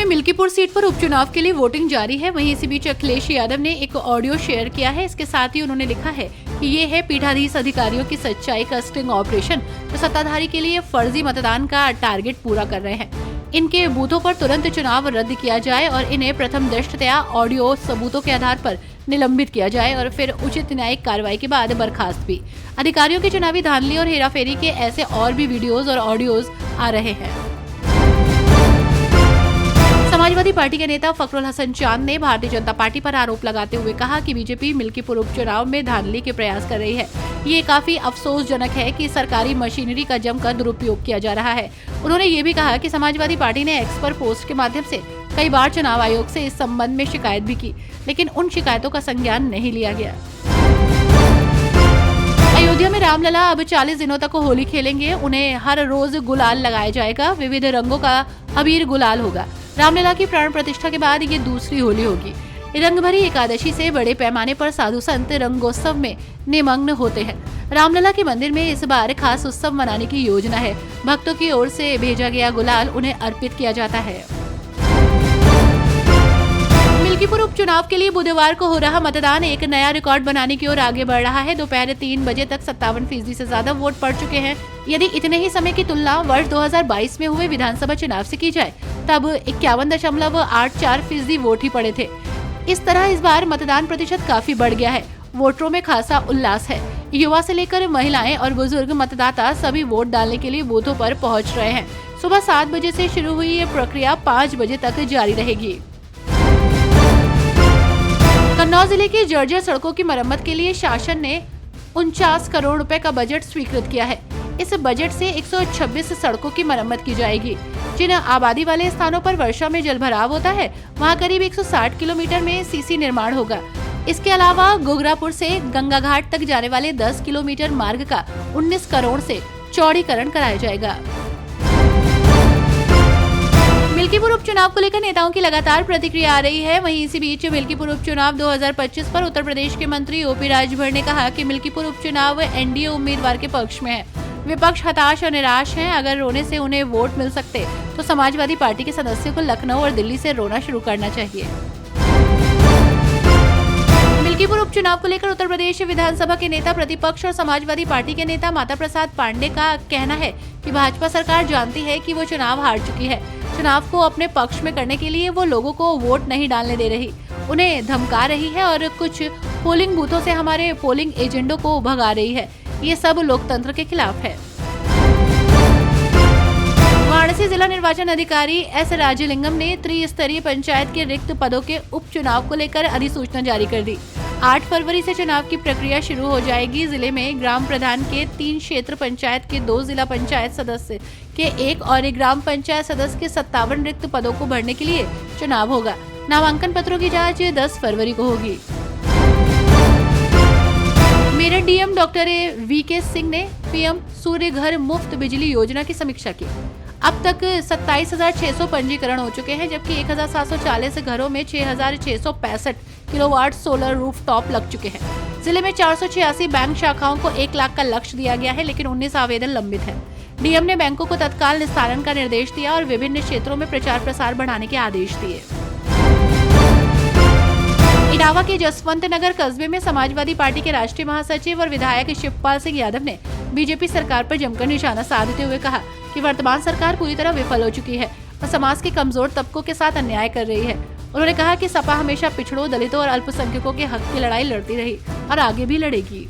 Milkipur seat पर उपचुनाव के लिए वोटिंग जारी है। वहीं इसी बीच अखिलेश यादव ने एक ऑडियो शेयर किया है। इसके साथ ही उन्होंने लिखा है कि ये है पीठाधीश अधिकारियों की सच्चाई का स्टिंग ऑपरेशन, जो सत्ताधारी के लिए फर्जी मतदान का टारगेट पूरा कर रहे हैं। इनके बूथों पर तुरंत चुनाव रद्द किया जाए और इन्हें प्रथम दृष्टया ऑडियो सबूतों के आधार पर निलंबित किया जाए और फिर उचित न्यायिक कार्रवाई के बाद बर्खास्त भी। अधिकारियों की चुनावी धांधली और हेराफेरी के ऐसे और भी वीडियोज और ऑडियोज आ रहे हैं। समाजवादी पार्टी के नेता फखरुल हसन चांद ने भारतीय जनता पार्टी पर आरोप लगाते हुए कहा कि बीजेपी मिल्कीपुर उपचुनाव में धांधली के प्रयास कर रही है। ये काफी अफसोसजनक है कि सरकारी मशीनरी का जमकर दुरुपयोग किया जा रहा है। उन्होंने ये भी कहा कि समाजवादी पार्टी ने एक्स पर पोस्ट के माध्यम से कई बार चुनाव आयोग से इस संबंध में शिकायत भी की, लेकिन उन शिकायतों का संज्ञान नहीं लिया गया। अयोध्या में रामलला अब 40 दिनों तक होली खेलेंगे। उन्हें हर रोज गुलाल लगाया जाएगा। विविध रंगों का अबीर गुलाल होगा। रामलला की प्राण प्रतिष्ठा के बाद ये दूसरी होली होगी। रंगभरी एकादशी से बड़े पैमाने पर साधु संत रंगोत्सव में निमग्न होते हैं। रामलला के मंदिर में इस बार खास उत्सव मनाने की योजना है। भक्तों की ओर से भेजा गया गुलाल उन्हें अर्पित किया जाता है। मिल्कीपुर उपचुनाव के लिए बुधवार को हो रहा मतदान एक नया रिकॉर्ड बनाने की ओर आगे बढ़ रहा है। दोपहर 3 बजे तक 57% से ज्यादा वोट पड़ चुके हैं। यदि इतने ही समय की तुलना वर्ष 2022 में हुए विधानसभा चुनाव से की जाए, तब 51.84% वोट ही पड़े थे। इस तरह इस बार मतदान प्रतिशत काफी बढ़ गया है। वोटरों में खासा उल्लास है। युवा से लेकर महिलाएं और बुजुर्ग मतदाता सभी वोट डालने के लिए बूथों पर पहुंच रहे हैं। सुबह 7 बजे से शुरू हुई ये प्रक्रिया 5 बजे तक जारी रहेगी। कन्नौज जिले की जर्जर सड़कों की मरम्मत के लिए शासन ने 49 करोड़ रुपए का बजट स्वीकृत किया है। इस बजट से 126 सड़कों की मरम्मत की जाएगी। जिन आबादी वाले स्थानों पर वर्षा में जलभराव होता है, वहां करीब 160 किलोमीटर में सीसी निर्माण होगा। इसके अलावा गोगरापुर से गंगा घाट तक जाने वाले 10 किलोमीटर मार्ग का 19 करोड़ से चौड़ीकरण कराया जाएगा। मिल्कीपुर उपचुनाव को लेकर नेताओं की लगातार प्रतिक्रिया आ रही है। वहीं इसी बीच मिल्कीपुर उपचुनाव 2025 पर उत्तर प्रदेश के मंत्री ओपी राजभर ने कहा कि मिल्कीपुर उपचुनाव एनडीए उम्मीदवार के पक्ष में है। विपक्ष हताश और निराश है। अगर रोने से उन्हें वोट मिल सकते तो समाजवादी पार्टी के सदस्यों को लखनऊ और दिल्ली से रोना शुरू करना चाहिए। मिल्कीपुर उपचुनाव को लेकर उत्तर प्रदेश विधानसभा के नेता प्रतिपक्ष और समाजवादी पार्टी के नेता माता प्रसाद पांडे का कहना है कि भाजपा सरकार जानती है कि वो चुनाव हार चुकी है। चुनाव को अपने पक्ष में करने के लिए वो लोगों को वोट नहीं डालने दे रही, उन्हें धमका रही है और कुछ पोलिंग बूथों से हमारे पोलिंग एजेंटों को भगा रही है। ये सब लोकतंत्र के खिलाफ है। वाराणसी जिला निर्वाचन अधिकारी एस राजलिंगम ने त्रिस्तरीय पंचायत के रिक्त पदों के उपचुनाव को लेकर अधिसूचना जारी कर दी। 8 फरवरी से चुनाव की प्रक्रिया शुरू हो जाएगी। जिले में ग्राम प्रधान के 3 क्षेत्र पंचायत के 2, जिला पंचायत सदस्य के 1 और ग्राम पंचायत सदस्य के 57 रिक्त पदों को भरने के लिए चुनाव होगा। नामांकन पत्रों की जांच 10 फरवरी को होगी। मेरठ डीएम डॉक्टर वीके सिंह ने पीएम सूर्य घर मुफ्त बिजली योजना की समीक्षा की। अब तक 27,600 पंजीकरण हो चुके हैं, जबकि 1,740 घरों में 6,665 किलोवाट सोलर रूफटॉप लग चुके हैं। जिले में 486 बैंक शाखाओं को 1 लाख का लक्ष्य दिया गया है, लेकिन 19 आवेदन लंबित हैं। डीएम ने बैंकों को तत्काल निस्तारण का निर्देश दिया और विभिन्न क्षेत्रों में प्रचार प्रसार बढ़ाने के आदेश दिए। इटावा के जसवंत नगर कस्बे में समाजवादी पार्टी के राष्ट्रीय महासचिव और विधायक शिवपाल सिंह यादव ने बीजेपी सरकार पर जमकर निशाना साधते हुए कहा कि वर्तमान सरकार पूरी तरह विफल हो चुकी है और समाज के कमजोर तबकों के साथ अन्याय कर रही है। उन्होंने कहा कि सपा हमेशा पिछड़ों, दलितों और अल्पसंख्यकों के हक की लड़ाई लड़ती रही और आगे भी लड़ेगी।